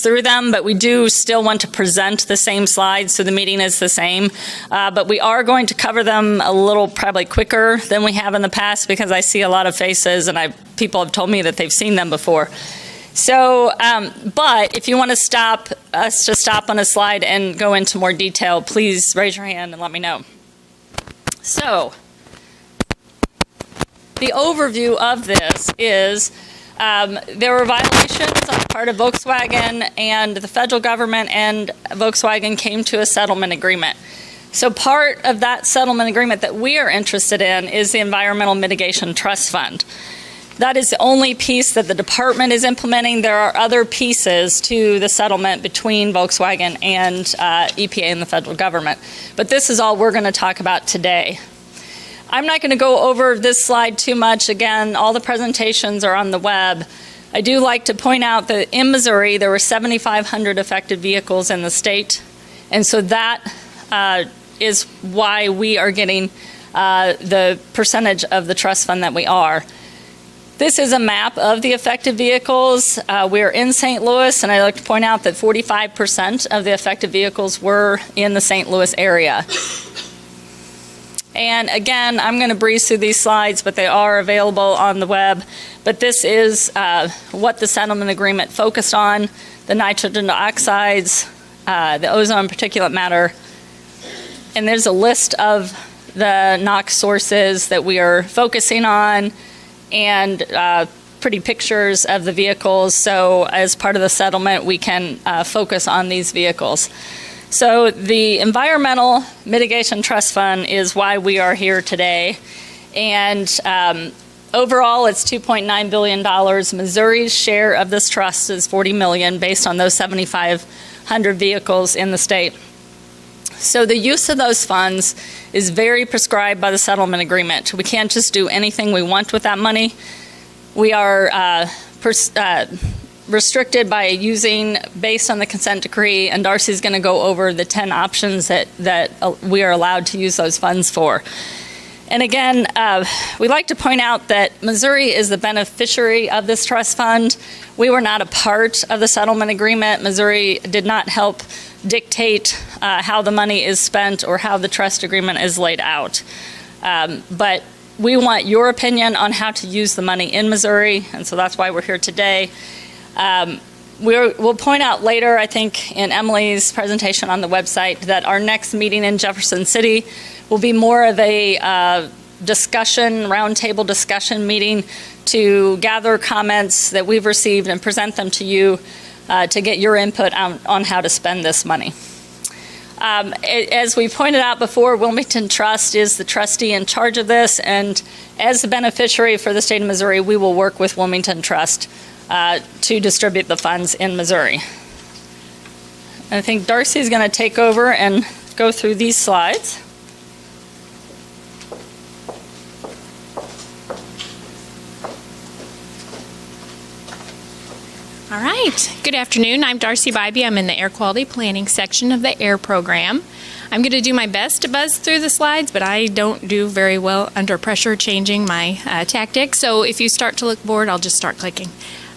through them, but we do still want to present the same slides, so the meeting is the same. But we are going to cover them a little probably quicker than we have in the past, because I see a lot of faces and people have told me that they've seen them before. So, but if you want to stop on a slide and go into more detail, please raise your hand and let me know. So, the overview of this is there were violations on the part of Volkswagen, and the federal government and Volkswagen came to a settlement agreement. So part of that settlement agreement that we are interested in is the Environmental Mitigation Trust Fund. That is the only piece that the department is implementing. There are other pieces to the settlement between Volkswagen and EPA and the federal government. But this is all we're going to talk about today. I'm not going to go over this slide too much. Again, all the presentations are on the web. I do like to point out that in Missouri, there were 7,500 affected vehicles in the state. And so that is why we are getting the percentage of the trust fund that we are. This is a map of the affected vehicles. We're in St. Louis, and I like to point out that 45% of the affected vehicles were in the St. Louis area. And again, I'm going to breeze through these slides, but they are available on the web. But this is what the settlement agreement focused on: the nitrogen oxides, the ozone particulate matter. And there's a list of the NOx sources that we are focusing on, and pretty pictures of the vehicles. So as part of the settlement, we can focus on these vehicles. So the Environmental Mitigation Trust Fund is why we are here today. And overall, it's $2.9 billion. Missouri's share of this trust is $40 million based on those 7,500 vehicles in the state. So the use of those funds is very prescribed by the settlement agreement. We can't just do anything we want with that money. We are restricted by using based on the consent decree, and Darcy's going to go over the 10 options that we are allowed to use those funds for. And again, we like to point out that Missouri is the beneficiary of this trust fund. We were not a part of the settlement agreement. Missouri did not help dictate how the money is spent or how the trust agreement is laid out. But we want your opinion on how to use the money in Missouri, and so that's why we're here today. We'll point out later, I think, in Emily's presentation on the website, that our next meeting in Jefferson City will be more of a discussion, roundtable discussion meeting to gather comments that we've received and present them to you to get your input on how to spend this money. As we pointed out before, Wilmington Trust is the trustee in charge of this, and as the beneficiary for the state of Missouri, we will work with Wilmington Trust to distribute the funds in Missouri. And I think Darcy's going to take over and go through these slides. All right. Good afternoon. I'm Darcy Bybee. I'm in the Air Quality Planning section of the AIR program. I'm going to do my best to buzz through the slides, but I don't do very well under pressure changing my tactics. So if you start to look bored, I'll just start clicking.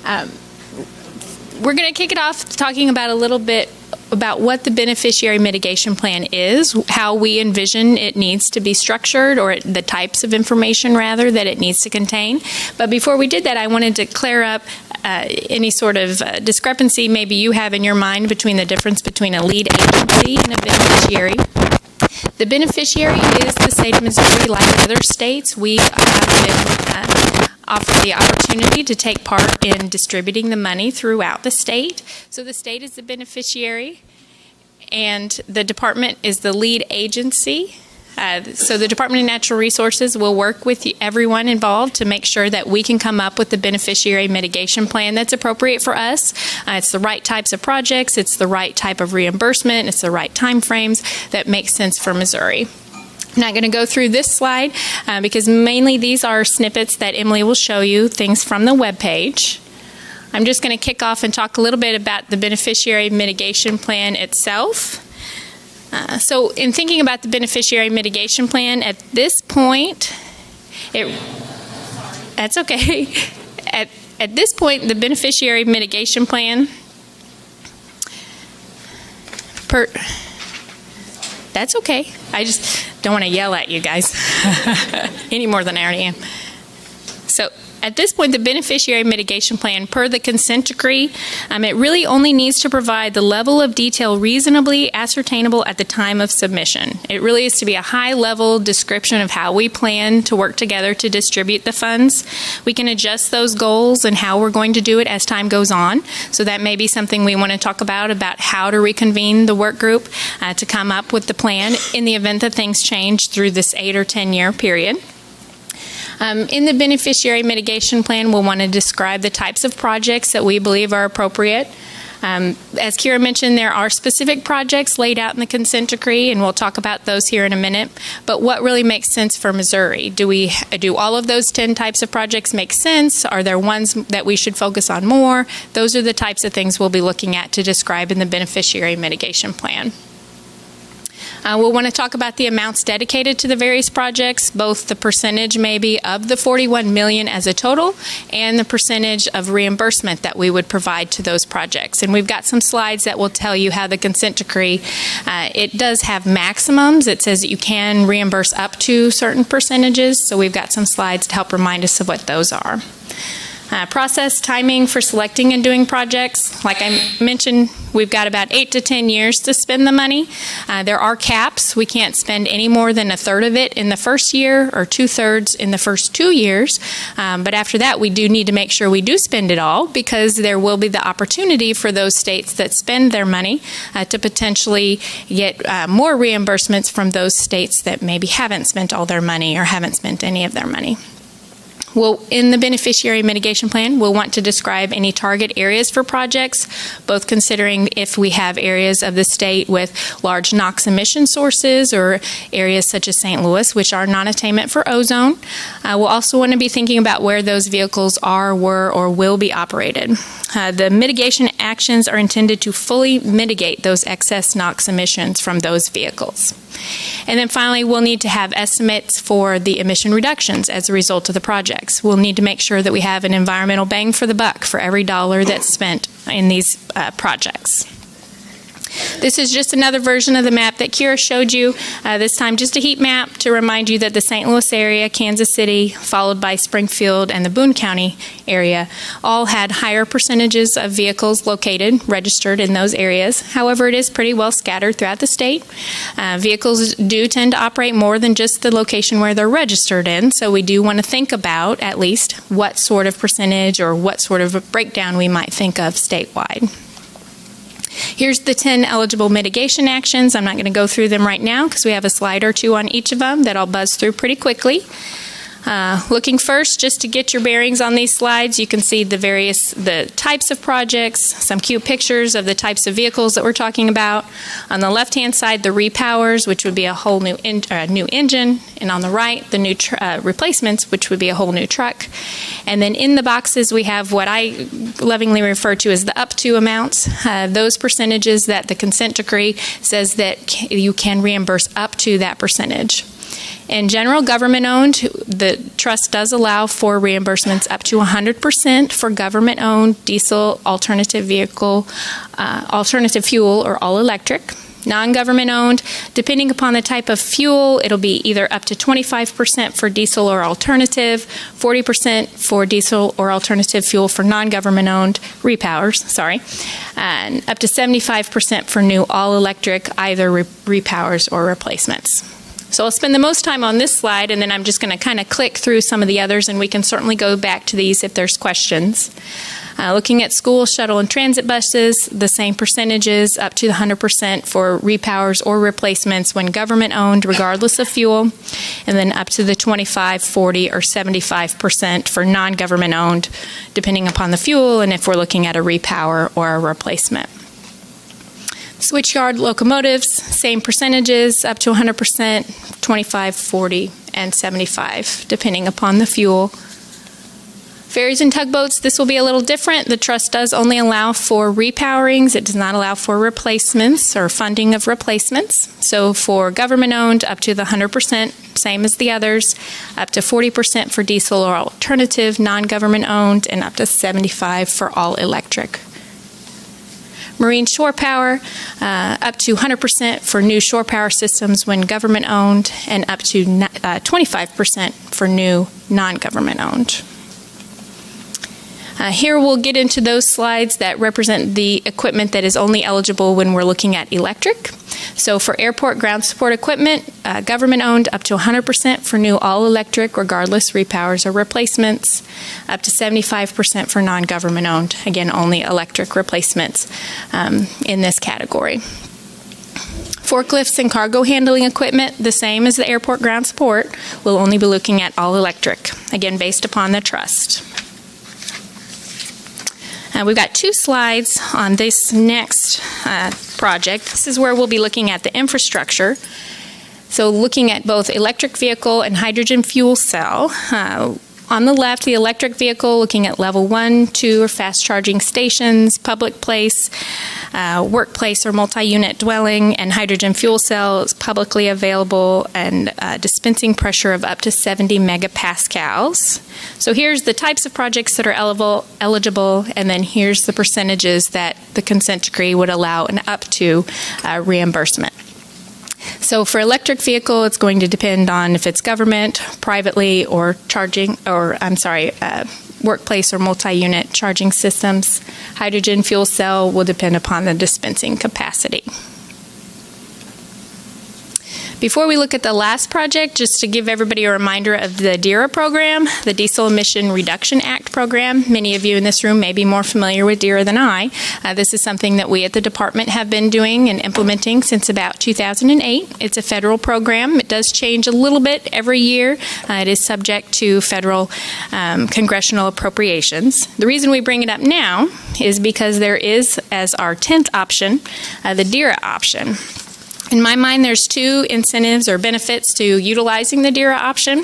We're going to kick it off talking about a little bit about what the beneficiary mitigation plan is, how we envision it needs to be structured, or the types of information, rather, that it needs to contain. But before we did that, I wanted to clear up any sort of discrepancy maybe you have in your mind between the difference between a lead agency and a beneficiary. The beneficiary is the state of Missouri. Like other states, we have been offered the opportunity to take part in distributing the money throughout the state. So the state is the beneficiary, and the department is the lead agency. So the Department of Natural Resources will work with everyone involved to make sure that we can come up with the beneficiary mitigation plan that's appropriate for us. It's the right types of projects, it's the right type of reimbursement, it's the right time frames that make sense for Missouri. I'm not going to go through this slide because mainly these are snippets that Emily will show you, things from the webpage. I'm just going to kick off and talk a little bit about the beneficiary mitigation plan itself. So in thinking about the beneficiary mitigation plan, at this point, that's okay. At this point, the beneficiary mitigation plan That's okay. I just don't want to yell at you guys any more than I already am. So at this point, the beneficiary mitigation plan, per the consent decree, it really only needs to provide the level of detail reasonably ascertainable at the time of submission. It really is to be a high-level description of how we plan to work together to distribute the funds. We can adjust those goals and how we're going to do it as time goes on. So that may be something we want to talk about how to reconvene the work group to come up with the plan in the event that things change through this 8 or 10-year period. In the beneficiary mitigation plan, we'll want to describe the types of projects that we believe are appropriate. As Kira mentioned, there are specific projects laid out in the consent decree, and we'll talk about those here in a minute. But what really makes sense for Missouri? Do all of those 10 types of projects make sense? Are there ones that we should focus on more? Those are the types of things we'll be looking at to describe in the beneficiary mitigation plan. We'll want to talk about the amounts dedicated to the various projects, both the percentage maybe of the $41 million as a total and the percentage of reimbursement that we would provide to those projects. And we've got some slides that will tell you how the consent decree, it does have maximums. It says that you can reimburse up to certain percentages, so we've got some slides to help remind us of what those are. Process timing for selecting and doing projects. Like I mentioned, we've got about 8 to 10 years to spend the money. There are caps. We can't spend any more than a third of it in the first year or 2/3 in the first 2 years. But after that, we do need to make sure we do spend it all, because there will be the opportunity for those states that spend their money to potentially get more reimbursements from those states that maybe haven't spent all their money or haven't spent any of their money. Well, in the beneficiary mitigation plan, we'll want to describe any target areas for projects, both considering if we have areas of the state with large NOx emission sources or areas such as St. Louis, which are non-attainment for ozone. We'll also want to be thinking about where those vehicles are, were, or will be operated. The mitigation actions are intended to fully mitigate those excess NOx emissions from those vehicles. And then finally, we'll need to have estimates for the emission reductions as a result of the projects. We'll need to make sure that we have an environmental bang for the buck for every dollar that's spent in these projects. This is just another version of the map that Kira showed you, this time just a heat map to remind you that the St. Louis area, Kansas City, followed by Springfield and the Boone County area, all had higher percentages of vehicles located, registered in those areas. However, it is pretty well scattered throughout the state. Vehicles do tend to operate more than just the location where they're registered in, so we do want to think about at least what sort of percentage or what sort of a breakdown we might think of statewide. Here's the 10 eligible mitigation actions. I'm not going to go through them right now because we have a slide or two on each of them that I'll buzz through pretty quickly. Looking first, just to get your bearings on these slides, you can see the types of projects, some cute pictures of the types of vehicles that we're talking about. On the left-hand side, the repowers, which would be a whole new engine, and on the right, the new replacements, which would be a whole new truck. And then in the boxes, we have what I lovingly refer to as the up to amounts, those percentages that the consent decree says that you can reimburse up to that percentage. In general, government-owned, the trust does allow for reimbursements up to 100% for government-owned diesel, alternative fuel, or all-electric. Non-government-owned, depending upon the type of fuel, it'll be either up to 25% for diesel or alternative, 40% for diesel or alternative fuel for non-government-owned repowers, and up to 75% for new all-electric, either repowers or replacements. So I'll spend the most time on this slide, and then I'm just going to kind of click through some of the others, and we can certainly go back to these if there's questions. Looking at school, shuttle, and transit buses, the same percentages, up to 100% for repowers or replacements when government-owned, regardless of fuel, and then up to the 25, 40, or 75% for non-government-owned, depending upon the fuel and if we're looking at a repower or a replacement. Switchyard locomotives, same percentages, up to 100%, 25, 40, and 75, depending upon the fuel. Ferries and tugboats, this will be a little different. The trust does only allow for repowerings. It does not allow for replacements or funding of replacements. So for government-owned, up to the 100%, same as the others, up to 40% for diesel or alternative, non-government-owned, and up to 75% for all electric. Marine shore power, up to 100% for new shore power systems when government-owned, and up to 25% for new non-government owned. Here we'll get into those slides that represent the equipment that is only eligible when we're looking at electric. So for airport ground support equipment, government-owned, up to 100% for new all-electric, regardless repowers or replacements, up to 75% for non-government-owned, again, only electric replacements in this category. Forklifts and cargo handling equipment, the same as the airport ground support, we'll only be looking at all-electric, again, based upon the trust. We've got two slides on this next project. This is where we'll be looking at the infrastructure. So looking at both electric vehicle and hydrogen fuel cell. On the left, the electric vehicle, looking at level 1, 2, or fast charging stations, public place, workplace or multi-unit dwelling, and hydrogen fuel cell is publicly available and dispensing pressure of up to 70 megapascals. So here's the types of projects that are eligible, and then here's the percentages that the consent decree would allow and up to reimbursement. So for electric vehicle, it's going to depend on if it's government, privately, or workplace or multi-unit charging systems. Hydrogen fuel cell will depend upon the dispensing capacity. Before we look at the last project, just to give everybody a reminder of the DERA program, the Diesel Emission Reduction Act program. Many of you in this room may be more familiar with DERA than I. This is something that we at the department have been doing and implementing since about 2008. It's a federal program. It does change a little bit every year. It is subject to federal congressional appropriations. The reason we bring it up now is because there is, as our 10th option, the DERA option. In my mind, there's two incentives or benefits to utilizing the DERA option.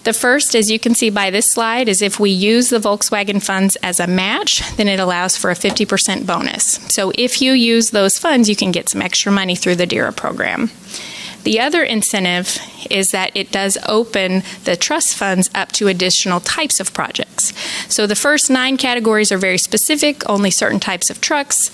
The first, as you can see by this slide, is if we use the Volkswagen funds as a match, then it allows for a 50% bonus. So if you use those funds, you can get some extra money through the DERA program. The other incentive is that it does open the trust funds up to additional types of projects. So the first 9 categories are very specific, only certain types of trucks.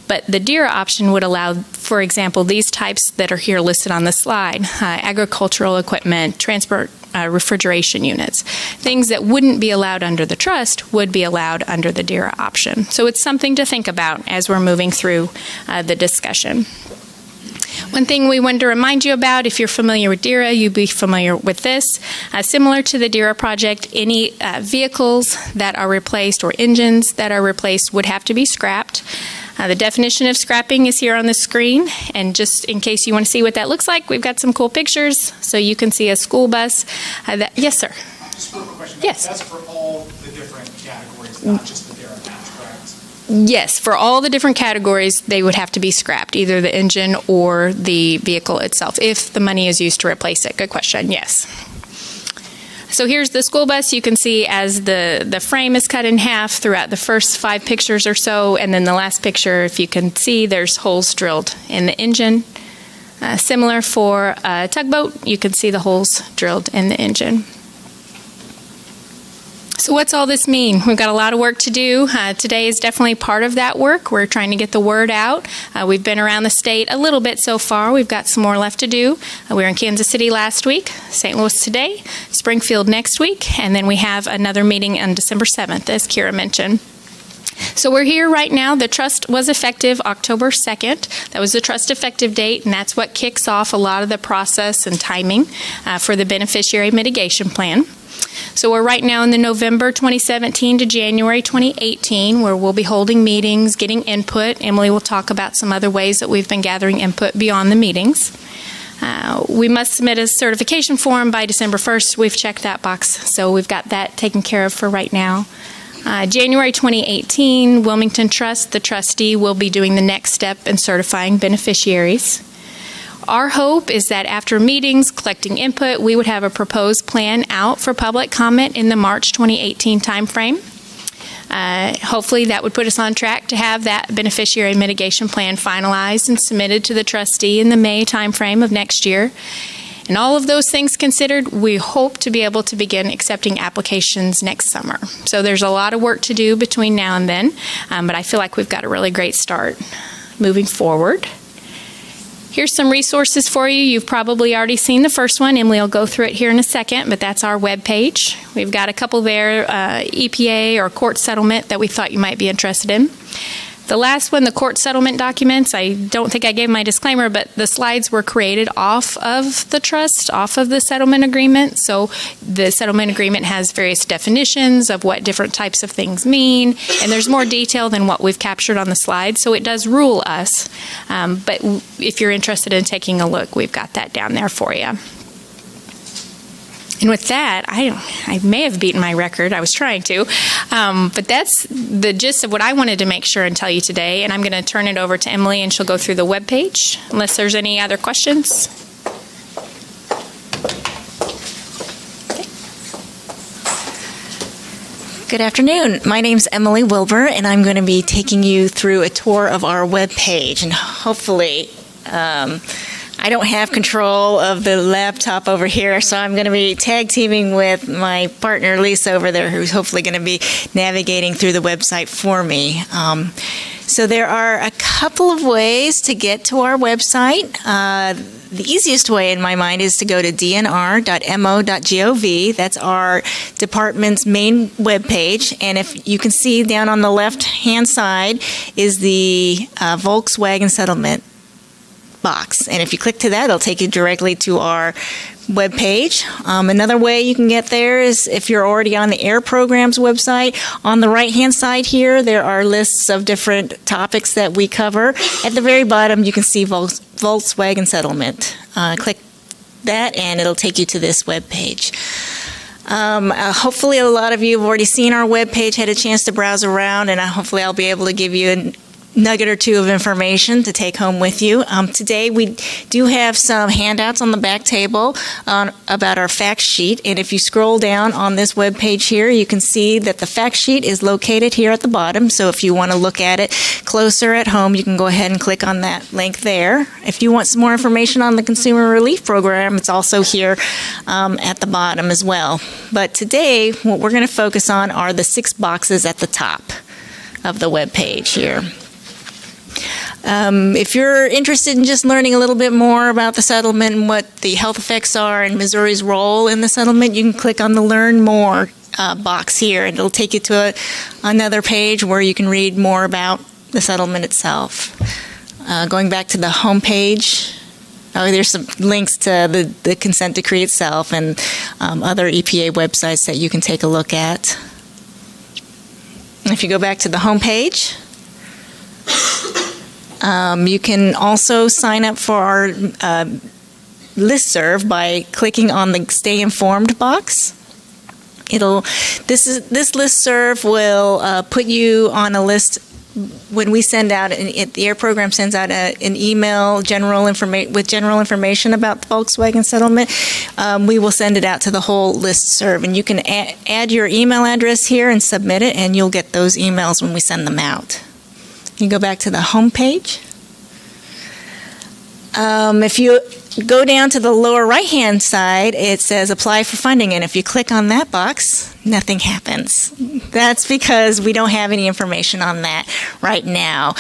But the DERA option would allow, for example, these types that are here listed on the slide, agricultural equipment, transport refrigeration units. Things that wouldn't be allowed under the trust would be allowed under the DERA option. So it's something to think about as we're moving through the discussion. One thing we wanted to remind you about, if you're familiar with DERA, you'd be familiar with this. Similar to the DERA project, any vehicles that are replaced or engines that are replaced would have to be scrapped. The definition of scrapping is here on the screen, and just in case you want to see what that looks like, we've got some cool pictures. So you can see a school bus. Yes, sir. Just a quick question. Yes. That's for all the different categories, not just the DERA match, correct? Yes, for all the different categories, they would have to be scrapped, either the engine or the vehicle itself, if the money is used to replace it. Good question, yes. So here's the school bus. You can see as the frame is cut in half throughout the first 5 pictures or so, and then the last picture, if you can see, there's holes drilled in the engine. Similar for a tugboat, you can see the holes drilled in the engine. So what's all this mean? We've got a lot of work to do. Today is definitely part of that work. We're trying to get the word out. We've been around the state a little bit so far. We've got some more left to do. We were in Kansas City last week, St. Louis today, Springfield next week, and then we have another meeting on December 7th, as Kira mentioned. So we're here right now. The trust was effective October 2nd. That was the trust effective date, and that's what kicks off a lot of the process and timing for the beneficiary mitigation plan. So we're right now in the November 2017 to January 2018, where we'll be holding meetings, getting input. Emily will talk about some other ways that we've been gathering input beyond the meetings. We must submit a certification form by December 1st. We've checked that box, so we've got that taken care of for right now. January 2018, Wilmington Trust, the trustee, will be doing the next step in certifying beneficiaries. Our hope is that after meetings, collecting input, we would have a proposed plan out for public comment in the March 2018 timeframe. Hopefully that would put us on track to have that beneficiary mitigation plan finalized and submitted to the trustee in the May timeframe of next year. And all of those things considered, we hope to be able to begin accepting applications next summer. So there's a lot of work to do between now and then, but I feel like we've got a really great start moving forward. Here's some resources for you. You've probably already seen the first one. Emily will go through it here in a second, but that's our webpage. We've got a couple there, EPA or court settlement that we thought you might be interested in. The last one, the court settlement documents, I don't think I gave my disclaimer, but the slides were created off of the trust, off of the settlement agreement. So the settlement agreement has various definitions of what different types of things mean, and there's more detail than what we've captured on the slide, so it does rule us. But if you're interested in taking a look, we've got that down there for you. And with that, I may have beaten my record. I was trying to. But that's the gist of what I wanted to make sure and tell you today. And I'm going to turn it over to Emily, and she'll go through the webpage, unless there's any other questions. Good afternoon. My name's Emily Wilbur, and I'm going to be taking you through a tour of our webpage. And hopefully, I don't have control of the laptop over here, so I'm going to be tag teaming with my partner Lisa over there, who's hopefully going to be navigating through the website for me. So there are a couple of ways to get to our website. The easiest way in my mind is to go to dnr.mo.gov. That's our department's main webpage. And if you can see down on the left-hand side is the Volkswagen settlement box. And if you click to that, it'll take you directly to our webpage. Another way you can get there is if you're already on the AIR Programs website. On the right-hand side here, there are lists of different topics that we cover. At the very bottom, you can see Volkswagen settlement. Click that, and it'll take you to this webpage. Hopefully, a lot of you have already seen our webpage, had a chance to browse around, and hopefully I'll be able to give you a nugget or two of information to take home with you. Today we do have some handouts on the back table about our fact sheet, and if you scroll down on this web page here, you can see that the fact sheet is located here at the bottom. So if you want to look at it closer at home, you can go ahead and click on that link there. If you want some more information on the Consumer Relief Program, it's also here at the bottom as well. But today what we're going to focus on are the 6 boxes at the top of the web page here. If you're interested in just learning a little bit more about the settlement and what the health effects are and Missouri's role in the settlement, you can click on the Learn More box here, and it'll take you to another page where you can read more about the settlement itself. Going back to the home page, there's some links to the consent decree itself and other EPA websites that you can take a look at. If you go back to the home page, you can also sign up for our listserv by clicking on the Stay Informed box. This listserv will put you on a list when we send out the AIR program sends out an email with general information about the Volkswagen settlement. We will send it out to the whole listserv, and you can add your email address here and submit it, and you'll get those emails when we send them out. You go back to the home page. If you go down to the lower right-hand side, it says Apply for Funding, and if you click on that box, nothing happens. That's because we don't have any information on that right now.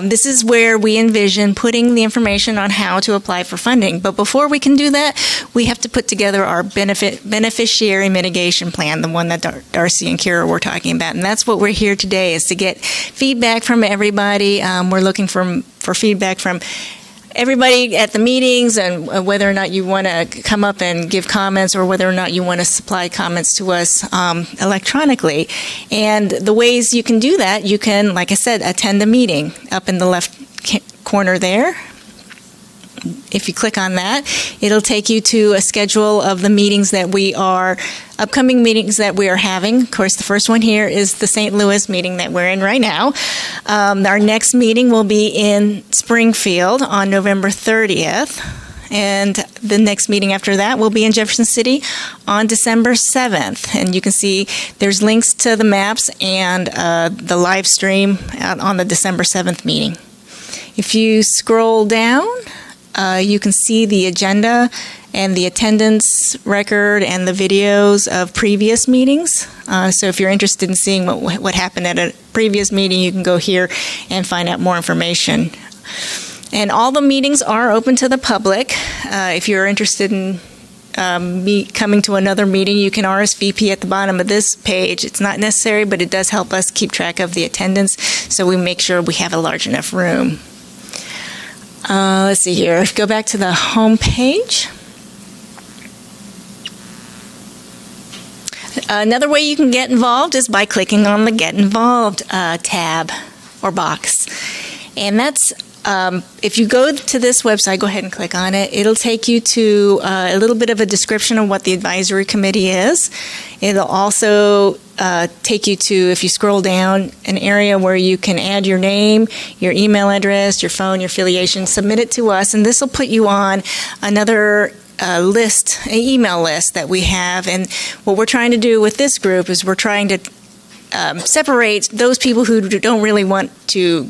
This is where we envision putting the information on how to apply for funding. But before we can do that, we have to put together our beneficiary mitigation plan, the one that Darcy and Kira were talking about. And that's what we're here today, is to get feedback from everybody. We're looking for feedback from everybody at the meetings, and whether or not you want to come up and give comments, or whether or not you want to supply comments to us electronically. And the ways you can do that, you can, like I said, attend a meeting up in the left corner there. If you click on that, it'll take you to a schedule of the upcoming meetings that we are having. Of course, the first one here is the St. Louis meeting that we're in right now. Our next meeting will be in Springfield on November 30th. And the next meeting after that will be in Jefferson City on December 7th. And you can see there's links to the maps and the live stream on the December 7th meeting. If you scroll down, you can see the agenda and the attendance record and the videos of previous meetings. So if you're interested in seeing what happened at a previous meeting, you can go here and find out more information. And all the meetings are open to the public. If you're interested in coming to another meeting, you can RSVP at the bottom of this page. It's not necessary, but it does help us keep track of the attendance, so we make sure we have a large enough room. Let's see here. Go back to the home page. Another way you can get involved is by clicking on the Get Involved tab or box. And that's, if you go to this website, go ahead and click on it. It'll take you to a little bit of a description of what the advisory committee is. It'll also take you to, if you scroll down, an area where you can add your name, your email address, your phone, your affiliation, submit it to us, and this will put you on another list, an email list that we have. And what we're trying to do with this group is we're trying to separate those people who don't really want to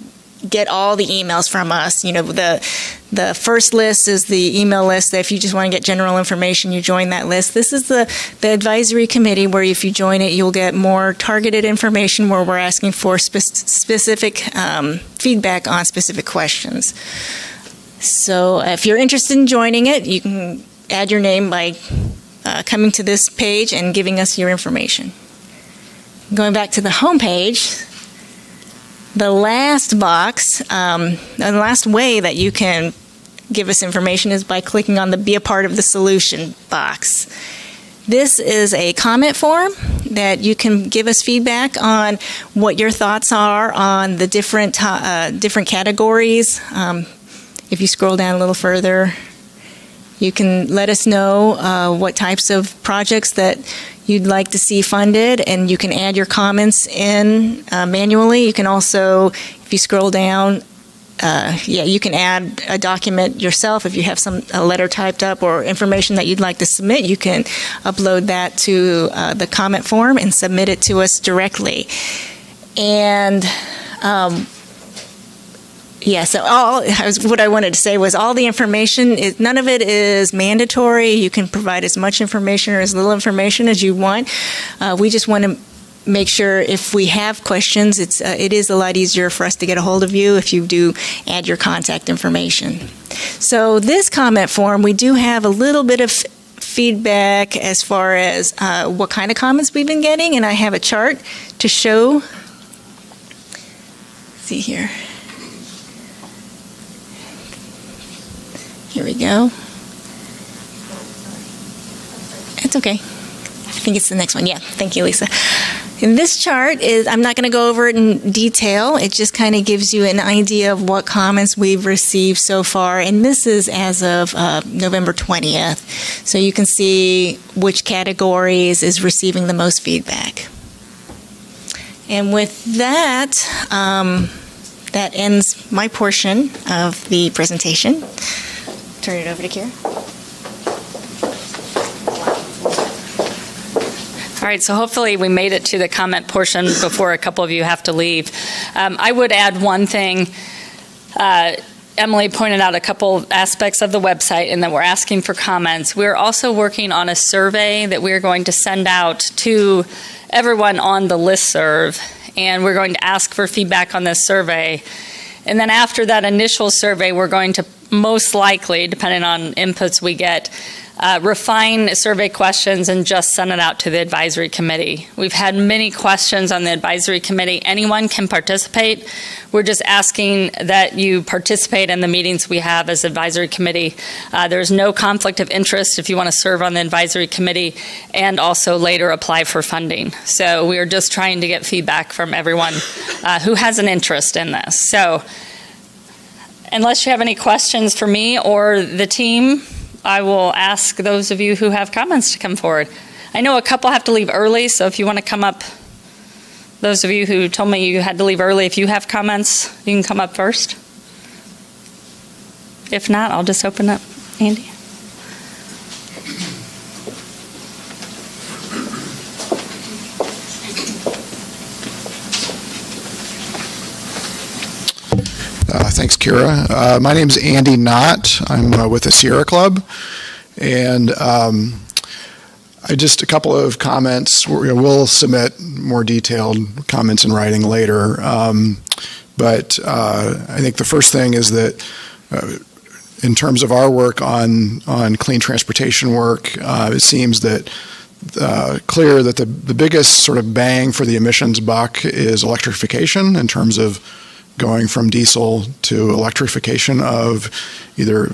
get all the emails from us. You know, the first list is the email list that if you just want to get general information, you join that list. This is the advisory committee, where if you join it, you'll get more targeted information where we're asking for specific feedback on specific questions. So if you're interested in joining it, you can add your name by coming to this page and giving us your information. Going back to the home page, the last box, the last way that you can give us information is by clicking on the Be a Part of the Solution box. This is a comment form that you can give us feedback on what your thoughts are on the different categories. If you scroll down a little further, you can let us know what types of projects that you'd like to see funded, and you can add your comments in manually. You can also, if you scroll down, you can add a document yourself. If you have a letter typed up or information that you'd like to submit, you can upload that to the comment form and submit it to us directly. And what I wanted to say was all the information, none of it is mandatory. You can provide as much information or as little information as you want. We just want to make sure if we have questions, it is a lot easier for us to get a hold of you if you do add your contact information. So this comment form, we do have a little bit of feedback as far as what kind of comments we've been getting, and I have a chart to show. Let's see here. Here we go. It's okay. I think it's the next one. Yeah, thank you, Lisa. And this chart is, I'm not going to go over it in detail. It just kind of gives you an idea of what comments we've received so far. And this is as of November 20th. So you can see which categories is receiving the most feedback. And with that, that ends my portion of the presentation. Turn it over to Kira. All right, so hopefully we made it to the comment portion before a couple of you have to leave. I would add one thing. Emily pointed out a couple aspects of the website and that we're asking for comments. We're also working on a survey that we're going to send out to everyone on the listserv, and we're going to ask for feedback on this survey. And then after that initial survey, we're going to most likely, depending on inputs we get, refine survey questions and just send it out to the advisory committee. We've had many questions on the advisory committee. Anyone can participate. We're just asking that you participate in the meetings we have as advisory committee. There's no conflict of interest if you want to serve on the advisory committee and also later apply for funding. So we are just trying to get feedback from everyone who has an interest in this. So unless you have any questions for me or the team, I will ask those of you who have comments to come forward. I know a couple have to leave early, so if you want to come up, those of you who told me you had to leave early, if you have comments, you can come up first. If not, I'll just open up. Andy? Thanks, Kira. My name is Andy Knott. I'm with the Sierra Club, And just a couple of comments. We'll submit more detailed comments in writing later. But I think the first thing is that in terms of our work on clean transportation work, it seems that clear that the biggest sort of bang for the emissions buck is electrification in terms of going from diesel to electrification of either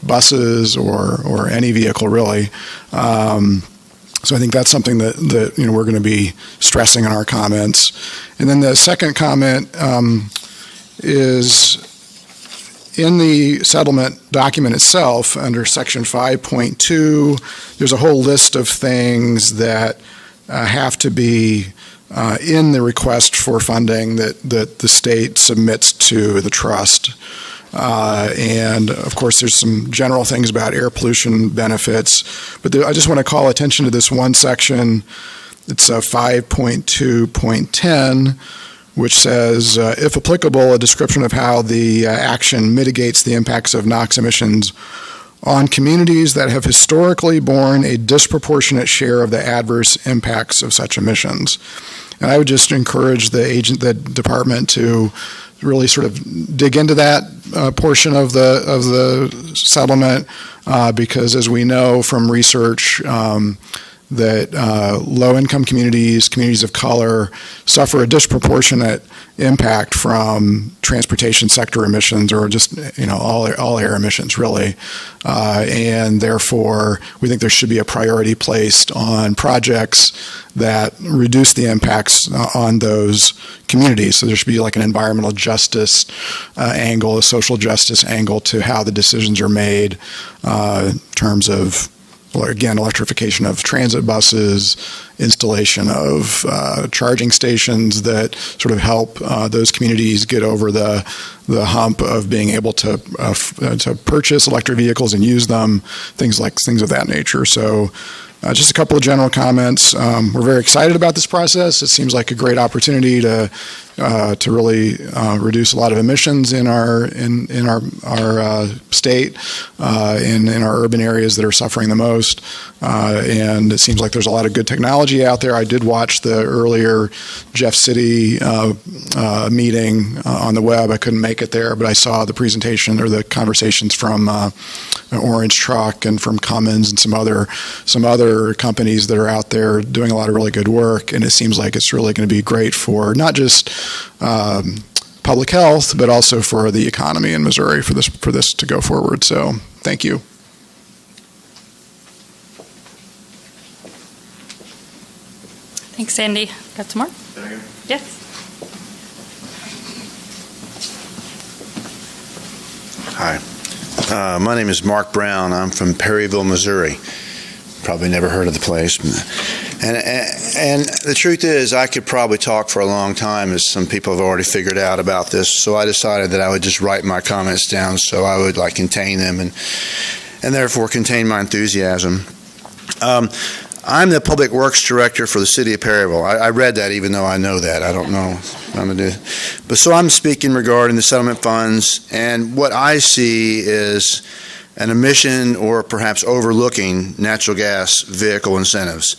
buses or any vehicle really. So I think that's something that we're going to be stressing in our comments. And then the second comment is in the settlement document itself, under section 5.2, there's a whole list of things that have to be in the request for funding that the state submits to the trust. And of course, there's some general things about air pollution benefits, but I just want to call attention to this one section. It's 5.2.10, which says, if applicable, a description of how the action mitigates the impacts of NOx emissions on communities that have historically borne a disproportionate share of the adverse impacts of such emissions. And I would just encourage the department to really sort of dig into that portion of the settlement, because as we know from research, that low-income communities of color, suffer a disproportionate impact from transportation sector emissions, or just all air emissions really, and therefore we think there should be a priority placed on projects that reduce the impacts on those communities. So there should be like an environmental justice angle, a social justice angle to how the decisions are made in terms of, again, electrification of transit buses, installation of charging stations that sort of help those communities get over the hump of being able to purchase electric vehicles and use them, things of that nature. So just a couple of general comments. We're very excited about this process. It seems like a great opportunity to really reduce a lot of emissions in our state, in our urban areas that are suffering the most. And it seems like there's a lot of good technology out there. I did watch the earlier Jeff City meeting on the web. I couldn't make it there, but I saw the presentation or the conversations from Orange Truck and from Cummins and some other companies that are out there doing a lot of really good work. And it seems like it's really going to be great for not just public health, but also for the economy in Missouri for this to go forward. So thank you. Thanks, Andy. Got some more? Yes. Hi. My name is Mark Brown. I'm from Perryville, Missouri. Probably never heard of the place. And the truth is, I could probably talk for a long time, as some people have already figured out about this. So I decided that I would just write my comments down so I would contain them and therefore contain my enthusiasm. I'm the Public Works Director for the City of Perryville. I read that, even though I know that. I don't know what I'm going to do. But so I'm speaking regarding the settlement funds, and what I see is an omission or perhaps overlooking natural gas vehicle incentives.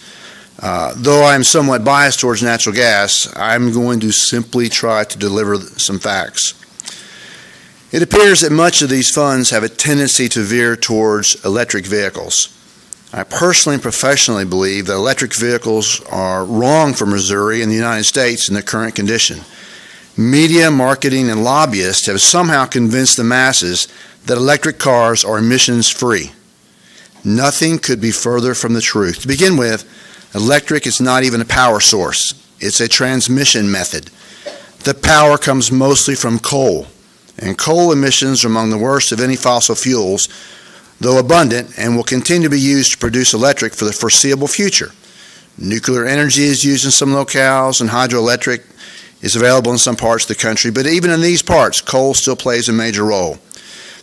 Though I'm somewhat biased towards natural gas, I'm going to simply try to deliver some facts. It appears that much of these funds have a tendency to veer towards electric vehicles. I personally and professionally believe that electric vehicles are wrong for Missouri and the United States in their current condition. Media, marketing, and lobbyists have somehow convinced the masses that electric cars are emissions-free. Nothing could be further from the truth. To begin with, electric is not even a power source. It's a transmission method. The power comes mostly from coal, and coal emissions are among the worst of any fossil fuels, though abundant, and will continue to be used to produce electric for the foreseeable future. Nuclear energy is used in some locales, and hydroelectric is available in some parts of the country, but even in these parts, coal still plays a major role.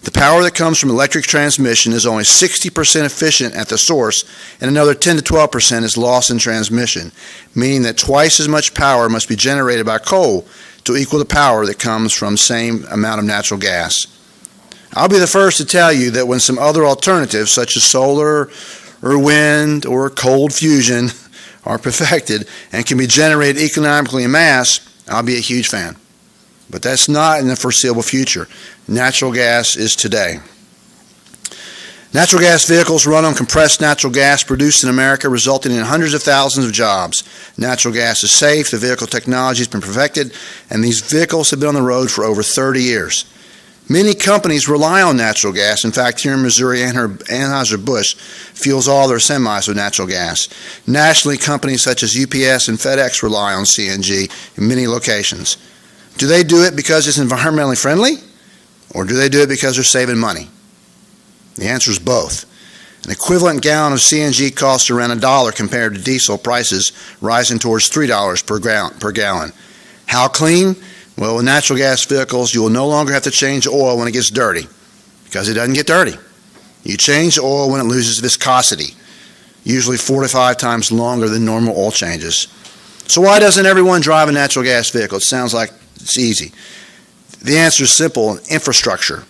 The power that comes from electric transmission is only 60% efficient at the source, and another 10 to 12% is lost in transmission, meaning that twice as much power must be generated by coal to equal the power that comes from the same amount of natural gas. I'll be the first to tell you that when some other alternatives, such as solar or wind or cold fusion, are perfected and can be generated economically in mass, I'll be a huge fan. But that's not in the foreseeable future. Natural gas is today. Natural gas vehicles run on compressed natural gas produced in America, resulting in hundreds of thousands of jobs. Natural gas is safe, the vehicle technology has been perfected, and these vehicles have been on the road for over 30 years. Many companies rely on natural gas. In fact, here in Missouri, Anheuser-Busch fuels all their semis with natural gas. Nationally, companies such as UPS and FedEx rely on CNG in many locations. Do they do it because it's environmentally friendly, or do they do it because they're saving money? The answer is both. An equivalent gallon of CNG costs around $1 compared to diesel prices rising towards $3 per gallon. How clean? Well, with natural gas vehicles, you will no longer have to change oil when it gets dirty, because it doesn't get dirty. You change oil when it loses viscosity, usually 4 to 5 times longer than normal oil changes. So why doesn't everyone drive a natural gas vehicle? It sounds like it's easy. The answer is simple: infrastructure.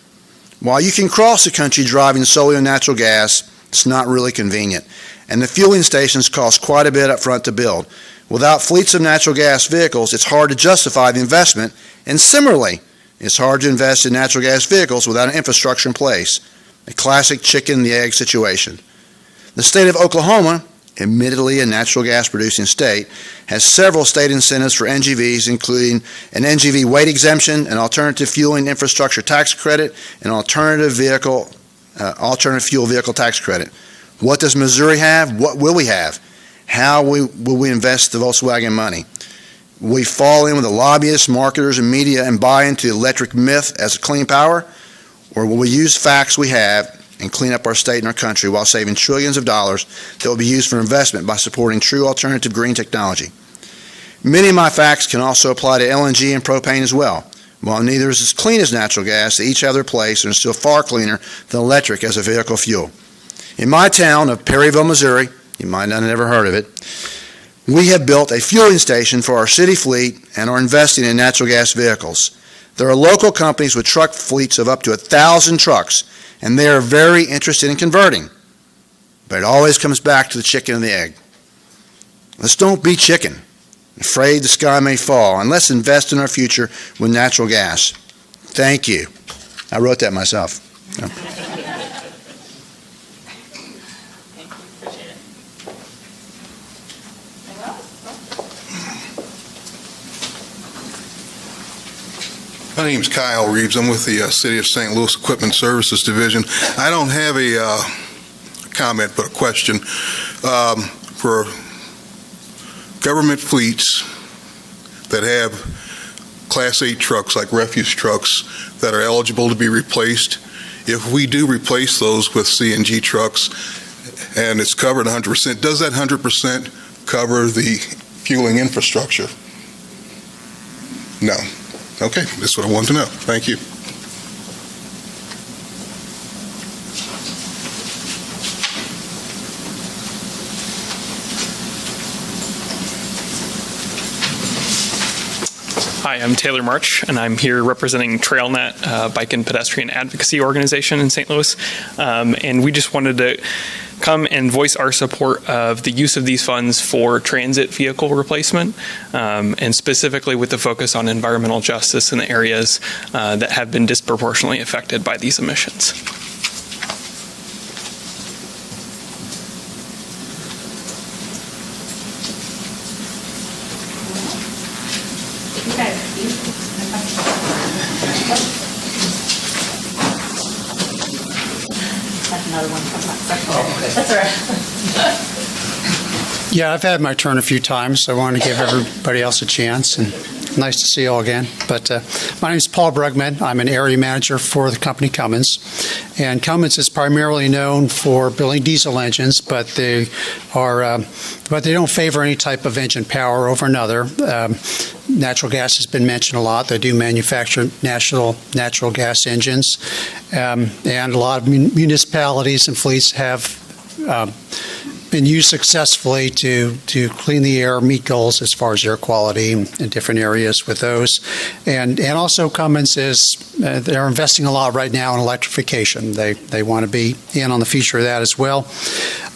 While you can cross the country driving solely on natural gas, it's not really convenient, and the fueling stations cost quite a bit up front to build. Without fleets of natural gas vehicles, it's hard to justify the investment, and similarly, it's hard to invest in natural gas vehicles without an infrastructure in place. A classic chicken and the egg situation. The state of Oklahoma, admittedly a natural gas producing state, has several state incentives for NGVs, including an NGV weight exemption, an alternative fueling infrastructure tax credit, and alternative fuel vehicle tax credit. What does Missouri have? What will we have? How will we invest the Volkswagen money? Will we fall in with the lobbyists, marketers, and media and buy into the electric myth as a clean power? Or will we use facts we have and clean up our state and our country while saving trillions of dollars that will be used for investment by supporting true alternative green technology? Many of my facts can also apply to LNG and propane as well. While neither is as clean as natural gas, they each have their place and are still far cleaner than electric as a vehicle fuel. In my town of Perryville, Missouri, you might not have ever heard of it, we have built a fueling station for our city fleet and are investing in natural gas vehicles. There are local companies with truck fleets of up to 1,000 trucks, and they are very interested in converting. But it always comes back to the chicken and the egg. Let's don't be chicken, afraid the sky may fall, and let's invest in our future with natural gas. Thank you. I wrote that myself. My name is Kyle Reeves. I'm with the City of St. Louis Equipment Services Division. I don't have a comment, but a question. For government fleets that have Class 8 trucks, like refuse trucks, that are eligible to be replaced, if we do replace those with CNG trucks and it's covered 100%, does that 100% cover the fueling infrastructure? No. Okay, that's what I wanted to know. Thank you. Hi, I'm Taylor March, and I'm here representing TrailNet, Bike and Pedestrian Advocacy Organization in St. Louis. And we just wanted to come and voice our support of the use of these funds for transit vehicle replacement, and specifically with the focus on environmental justice in the areas that have been disproportionately affected by these emissions. That's all right. Yeah, I've had my turn a few times, so I want to give everybody else a chance, and nice to see you all again. But my name is Paul Brugman. I'm an area manager for the company Cummins, and Cummins is primarily known for building diesel engines, but they don't favor any type of engine power over another. Natural gas has been mentioned a lot. They do manufacture natural gas engines, and a lot of municipalities and fleets have been used successfully to clean the air, meet goals as far as air quality in different areas with those. And also Cummins they're investing a lot right now in electrification. They want to be in on the future of that as well.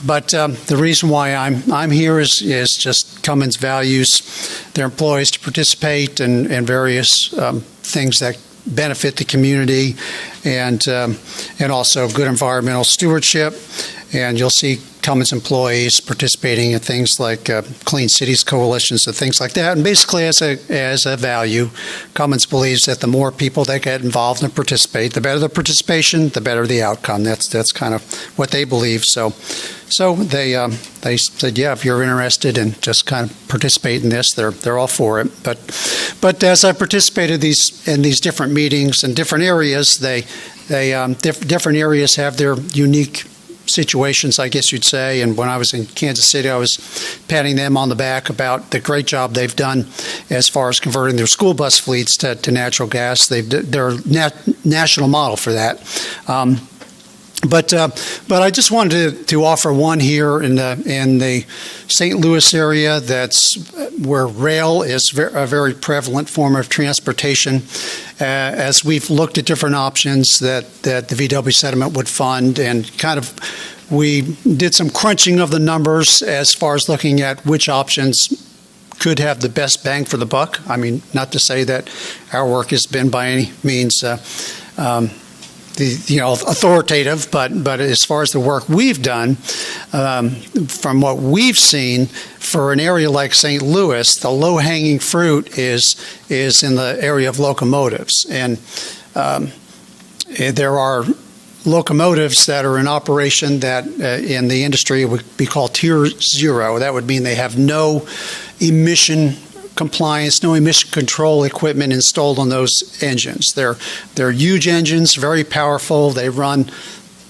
But the reason why I'm here is just Cummins values their employees to participate in various things that benefit the community, and also good environmental stewardship. And you'll see Cummins employees participating in things like Clean Cities coalitions and things like that. And basically, as a value, Cummins believes that the more people that get involved and participate, the better the participation, the better the outcome. That's kind of what they believe. So they said, yeah, if you're interested in just kind of participate in this, they're all for it. But as I participated in these different meetings in different areas, different areas have their unique situations, I guess you'd say. And when I was in Kansas City, I was patting them on the back about the great job they've done as far as converting their school bus fleets to natural gas. They're a national model for that. But I just wanted to offer one here in the St. Louis area that's where rail is a very prevalent form of transportation. As we've looked at different options that the VW settlement would fund, and we did some crunching of the numbers as far as looking at which options could have the best bang for the buck. I mean, not to say that our work has been by any means authoritative, but as far as the work we've done, from what we've seen for an area like St. Louis, the low-hanging fruit is in the area of locomotives, and there are locomotives that are in operation that in the industry would be called Tier 0. That would mean they have no emission compliance, no emission control equipment installed on those engines. They're huge engines, very powerful. They run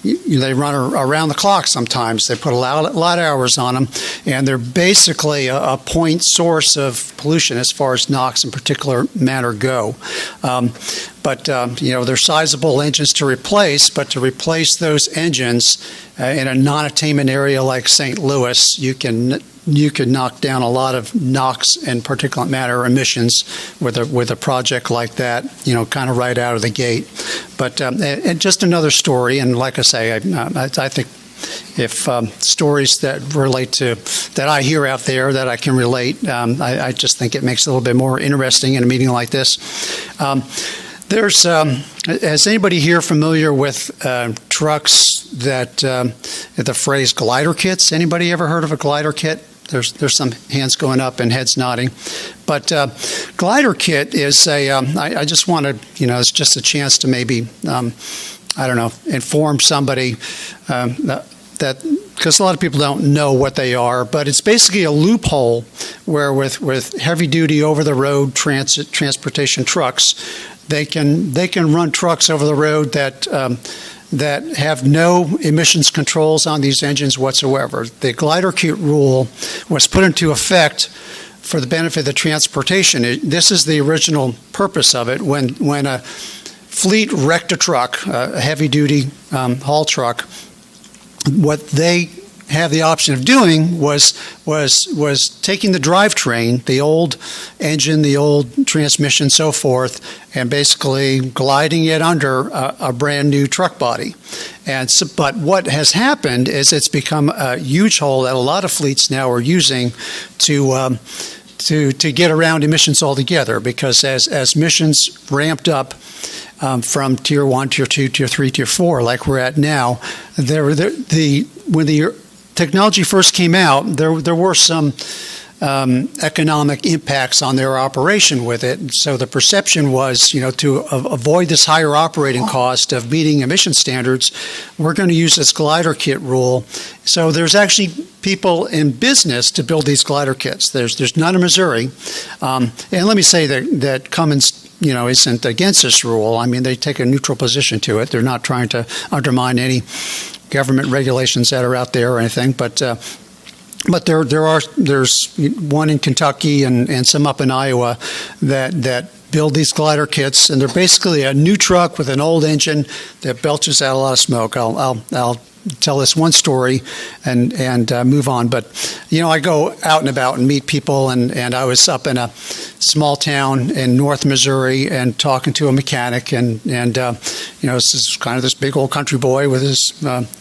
around the clock sometimes. They put a lot of hours on them, and they're basically a point source of pollution as far as NOx in particular matter go. But they're sizable engines to replace, but to replace those engines in a non-attainment area like St. Louis, you could knock down a lot of NOx and particulate matter emissions with a project like that, kind of right out of the gate. But and just another story, and like I say, I think if stories that relate to that I hear out there that I can relate, I just think it makes it a little bit more interesting in a meeting like this. Is anybody here familiar with trucks that the phrase glider kits? Anybody ever heard of a glider kit? There's some hands going up and heads nodding. But glider kit is I just wanted, it's just a chance to maybe, inform somebody that, because a lot of people don't know what they are, but it's basically a loophole where with heavy-duty over-the-road transportation trucks, they can run trucks over the road that have no emissions controls on these engines whatsoever. The glider kit rule was put into effect for the benefit of the transportation. This is the original purpose of it. When a fleet wrecked a truck, a heavy-duty haul truck, what they have the option of doing was taking the drivetrain, the old engine, the old transmission, so forth, and basically gliding it under a brand new truck body. But what has happened is it's become a huge hole that a lot of fleets now are using to get around emissions altogether, because as emissions ramped up from Tier 1, Tier 2, Tier 3, Tier 4, like we're at now, when the technology first came out, there were some economic impacts on their operation with it. So the perception was, to avoid this higher operating cost of meeting emission standards, we're going to use this glider kit rule. So there's actually people in business to build these glider kits. There's none in Missouri. And let me say that Cummins isn't against this rule. I mean, they take a neutral position to it. They're not trying to undermine any government regulations that are out there or anything, but there's one in Kentucky and some up in Iowa that build these glider kits, and they're basically a new truck with an old engine that belches out a lot of smoke. I'll tell this one story and move on. But I go out and about and meet people, and I was up in a small town in North Missouri and talking to a mechanic, and this is kind of this big old country boy with his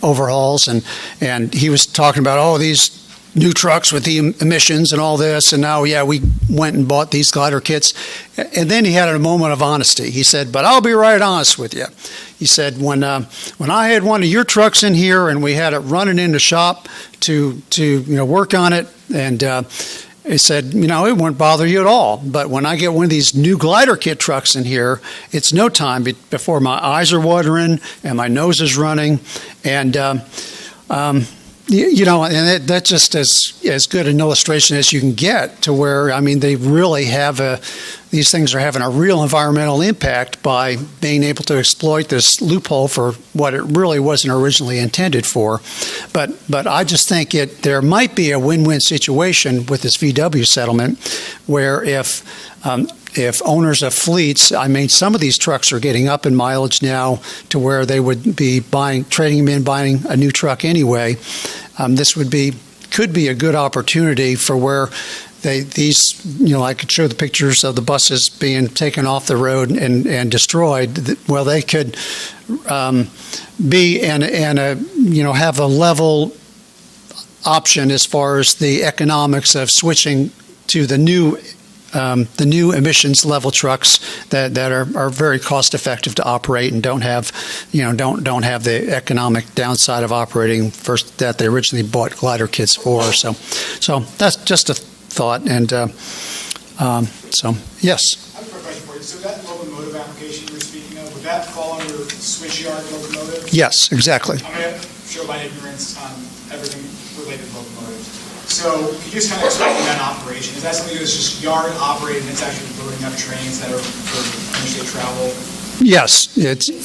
overalls, and he was talking about these new trucks with the emissions and all this, and now, we went and bought these glider kits. And then he had a moment of honesty. He said, but I'll be right honest with you. He said, when I had one of your trucks in here and we had it running in the shop to work on it, and he said, it wouldn't bother you at all. But when I get one of these new glider kit trucks in here, it's no time before my eyes are watering and my nose is running, and and that's just as good an illustration as you can get to where, they really have these things are having a real environmental impact by being able to exploit this loophole for what it really wasn't originally intended for. But I just think there might be a win-win situation with this VW settlement where if owners of fleets, some of these trucks are getting up in mileage now to where they would be trading them in, buying a new truck anyway. This could be a good opportunity for where I could show the pictures of the buses being taken off the road and destroyed. Well, they could be and have a level option as far as the economics of switching to the new emissions level trucks that are very cost effective to operate and don't have the economic downside of operating first that they originally bought glider kits for. So that's just a thought. And so yes. I have a quick question for you. So that locomotive application you're speaking of, would that fall under switchyard locomotive? Yes, exactly. I'm going to show my ignorance on everything related to locomotives. So could you just kind of explain that operation? Is that something that's just yard operated and it's actually loading up trains that are for interstate travel? Yes, it's. Could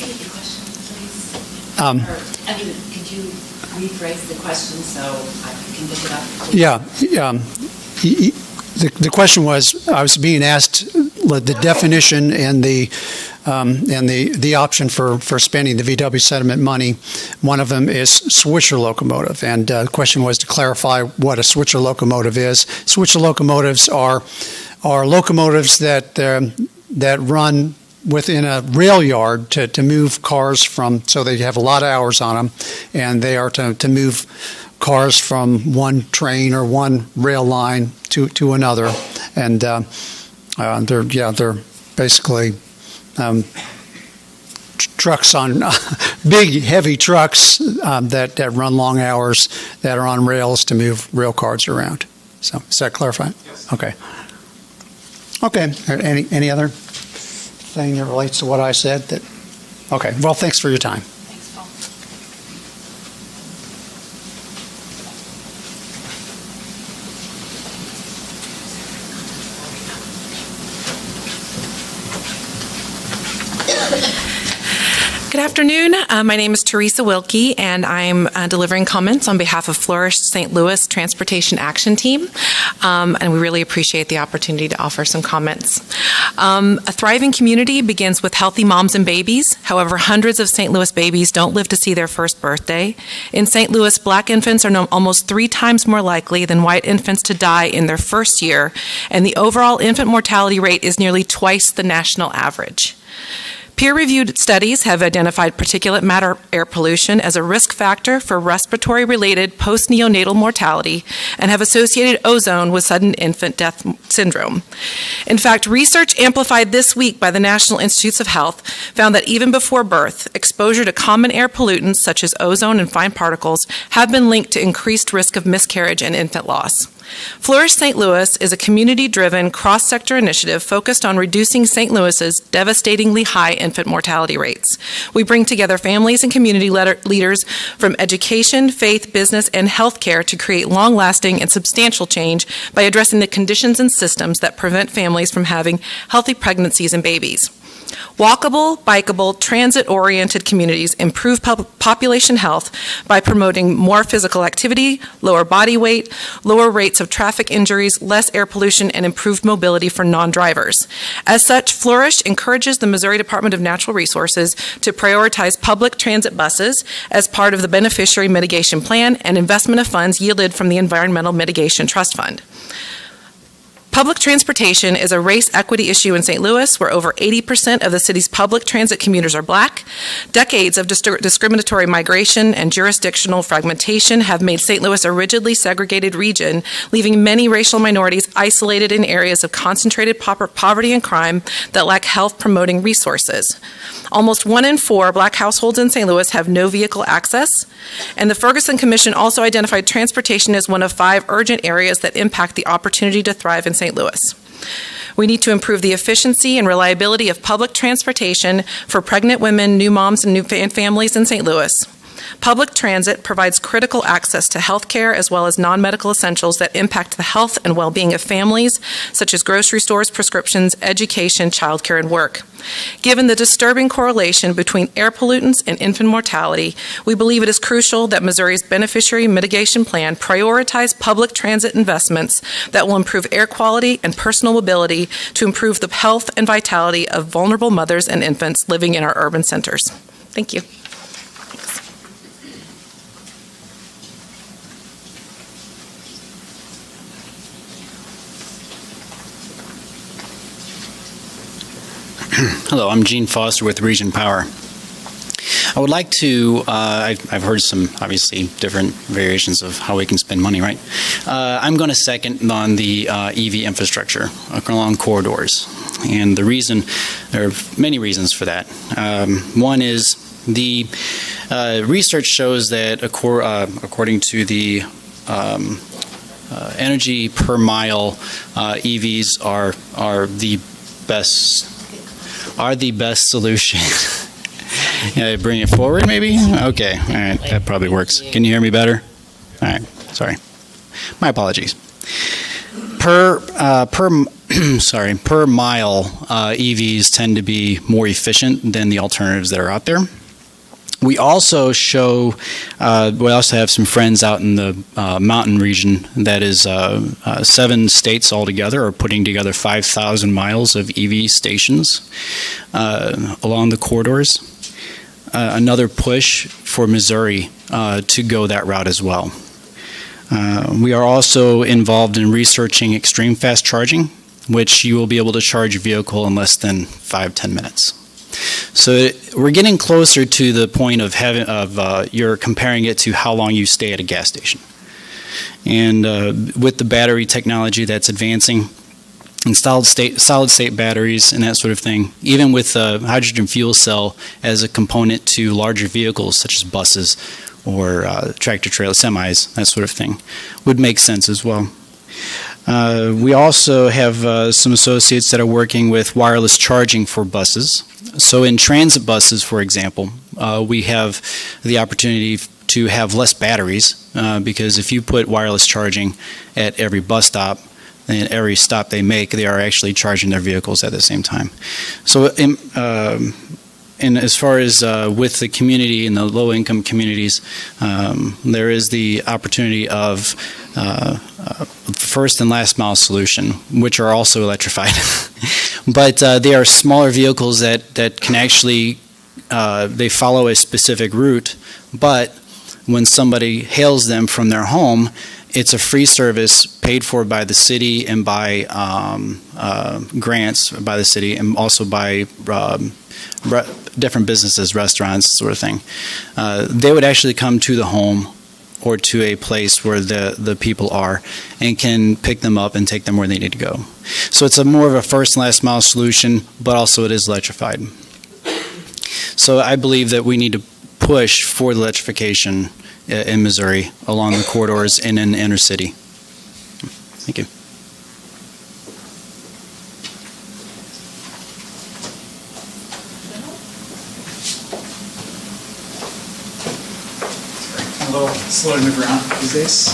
you rephrase the question so I can pick it up? Yeah. The question was, I was being asked the definition and the option for spending the VW settlement money. One of them is switcher locomotive, and the question was to clarify what a switcher locomotive is. Switcher locomotives are locomotives that run within a rail yard to move cars so they have a lot of hours on them, and they are to move cars from one train or one rail line to another, and they're basically trucks on big heavy trucks that run long hours that are on rails to move rail cars around. So does that clarify? Yes. Okay. Any other thing that relates to what I said? Okay. Well, thanks for your time. Thanks, Paul. Good afternoon. My name is Teresa Wilkie, and I'm delivering comments on behalf of Flourish St. Louis Transportation Action Team, and we really appreciate the opportunity to offer some comments. A thriving community begins with healthy moms and babies. However, hundreds of St. Louis babies don't live to see their first birthday. In St. Louis, Black infants are almost 3 times more likely than white infants to die in their first year, and the overall infant mortality rate is nearly twice the national average. Peer-reviewed studies have identified particulate matter air pollution as a risk factor for respiratory-related post-neonatal mortality and have associated ozone with sudden infant death syndrome. In fact, research amplified this week by the National Institutes of Health found that even before birth, exposure to common air pollutants such as ozone and fine particles have been linked to increased risk of miscarriage and infant loss. Flourish St. Louis is a community-driven, cross-sector initiative focused on reducing St. Louis's devastatingly high infant mortality rates. We bring together families and community leaders from education, faith, business, and healthcare to create long-lasting and substantial change by addressing the conditions and systems that prevent families from having healthy pregnancies and babies. Walkable, bikeable, transit-oriented communities improve population health by promoting more physical activity, lower body weight, lower rates of traffic injuries, less air pollution, and improved mobility for non-drivers. As such, Flourish encourages the Missouri Department of Natural Resources to prioritize public transit buses as part of the Beneficiary Mitigation Plan and investment of funds yielded from the Environmental Mitigation Trust Fund. Public transportation is a race equity issue in St. Louis, where over 80% of the city's public transit commuters are Black. Decades of discriminatory migration and jurisdictional fragmentation have made St. Louis a rigidly segregated region, leaving many racial minorities isolated in areas of concentrated poverty and crime that lack health-promoting resources. Almost 1 in 4 Black households in St. Louis have no vehicle access, and the Ferguson Commission also identified transportation as one of 5 urgent areas that impact the opportunity to thrive in St. Louis. We need to improve the efficiency and reliability of public transportation for pregnant women, new moms, and new families in St. Louis. Public transit provides critical access to health care as well as non-medical essentials that impact the health and well-being of families, such as grocery stores, prescriptions, education, childcare, and work. Given the disturbing correlation between air pollutants and infant mortality, we believe it is crucial that Missouri's Beneficiary Mitigation Plan prioritize public transit investments that will improve air quality and personal mobility to improve the health and vitality of vulnerable mothers and infants living in our urban centers. Thank you. Hello, I'm Gene Foster with Region Power. I would like to, I've heard some obviously different variations of how we can spend money, right? I'm going to second on the EV infrastructure along corridors. And the reason, there are many reasons for that. One is the research shows that according to the energy per mile, EVs are the best solution. Yeah, bring it forward, maybe? Okay, all right, that probably works. Can you hear me better? All right, sorry. My apologies. Per mile, EVs tend to be more efficient than the alternatives that are out there. We also show, we also have some friends out in the mountain region that is 7 states altogether are putting together 5,000 miles of EV stations along the corridors. Another push for Missouri to go that route as well. We are also involved in researching extreme fast charging, which you will be able to charge your vehicle in less than 5-10 minutes. So we're getting closer to the point of you're comparing it to how long you stay at a gas station. And with the battery technology that's advancing, and solid state batteries and that sort of thing, even with hydrogen fuel cell as a component to larger vehicles such as buses or tractor trailer semis, that sort of thing, would make sense as well. We also have some associates that are working with wireless charging for buses. So in transit buses, for example, we have the opportunity to have less batteries because if you put wireless charging at every bus stop, and every stop they make, they are actually charging their vehicles at the same time. So and as far as with the community and the low-income communities, there is the opportunity of first and last mile solution, which are also electrified. But they are smaller vehicles that can actually, they follow a specific route, but when somebody hails them from their home, it's a free service paid for by the city and by grants by the city and also by different businesses, restaurants, sort of thing. They would actually come to the home or to a place where the people are and can pick them up and take them where they need to go. So it's more of a first and last mile solution, but also it is electrified. So I believe that we need to push for the electrification in Missouri along the corridors and in the inner city. Thank you. A little slow to move around these days.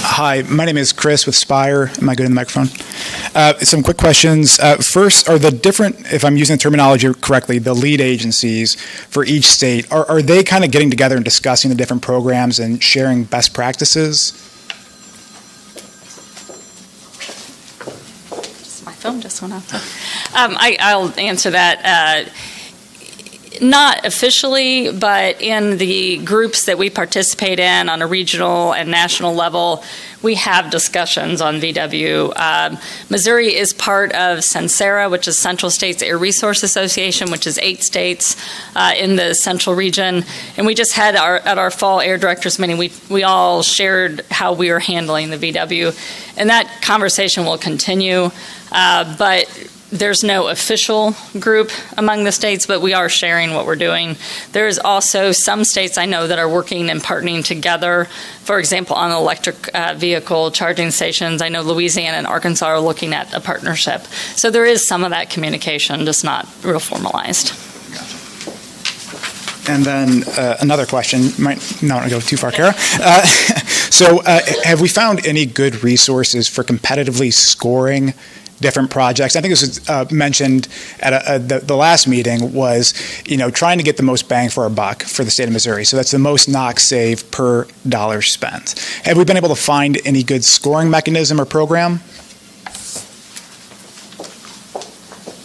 Hi, my name is Chris with Spire. Am I good in the microphone? Some quick questions. First, are the different, if I'm using the terminology correctly, the lead agencies for each state, are they kind of getting together and discussing the different programs and sharing best practices? My phone just went off. I'll answer that. Not officially, but in the groups that we participate in on a regional and national level, we have discussions on VW. Missouri is part of Censera, which is Central States Air Resource Association, which is 8 states in the central region. And we just had at our fall air directors meeting, we all shared how we are handling the VW. And that conversation will continue, but there's no official group among the states, but we are sharing what we're doing. There's also some states I know that are working and partnering together. For example, on electric vehicle charging stations, I know Louisiana and Arkansas are looking at a partnership. So there is some of that communication, just not real formalized. And then another question, might not go too far, Kara. So have we found any good resources for competitively scoring different projects? I think this was mentioned at the last meeting was, trying to get the most bang for our buck for the state of Missouri. So that's the most NOx save per dollar spent. Have we been able to find any good scoring mechanism or program?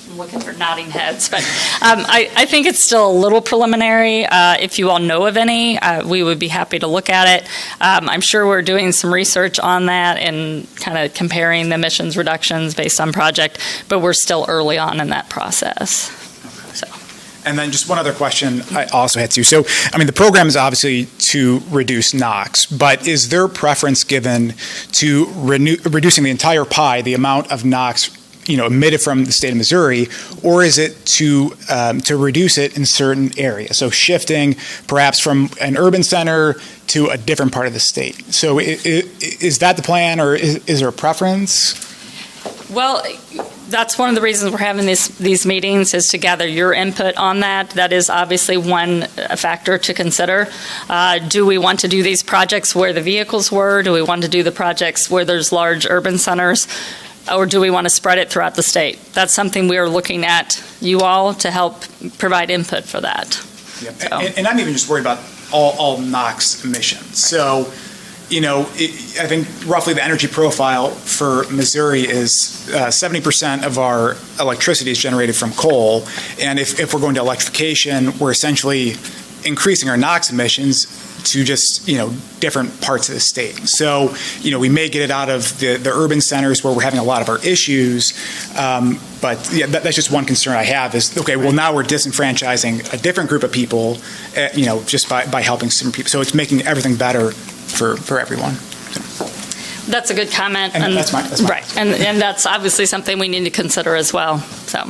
I'm looking for nodding heads, but I think it's still a little preliminary. If you all know of any, we would be happy to look at it. I'm sure we're doing some research on that and kind of comparing the emissions reductions based on project, but we're still early on in that process. So. And then just one other question I also had to. So, the program is obviously to reduce NOx, but is there preference given to reducing the entire pie, the amount of NOx emitted from the state of Missouri, or is it to reduce it in certain areas? So shifting perhaps from an urban center to a different part of the state. So is that the plan, or is there a preference? Well, that's one of the reasons we're having these meetings, is to gather your input on that. That is obviously one factor to consider. Do we want to do these projects where the vehicles were? Do we want to do the projects where there's large urban centers? Or do we want to spread it throughout the state? That's something we are looking at you all to help provide input for that. Yeah. So. And I'm even just worried about all NOx emissions. So, I think roughly the energy profile for Missouri is 70% of our electricity is generated from coal. And if we're going to electrification, we're essentially increasing our NOx emissions to just, different parts of the state. So, we may get it out of the urban centers where we're having a lot of our issues. But yeah, that's just one concern I have is, okay, well, now we're disenfranchising a different group of people, just by helping some people. So it's making everything better for everyone. That's a good comment. And that's mine. Right. And that's obviously something we need to consider as well. So.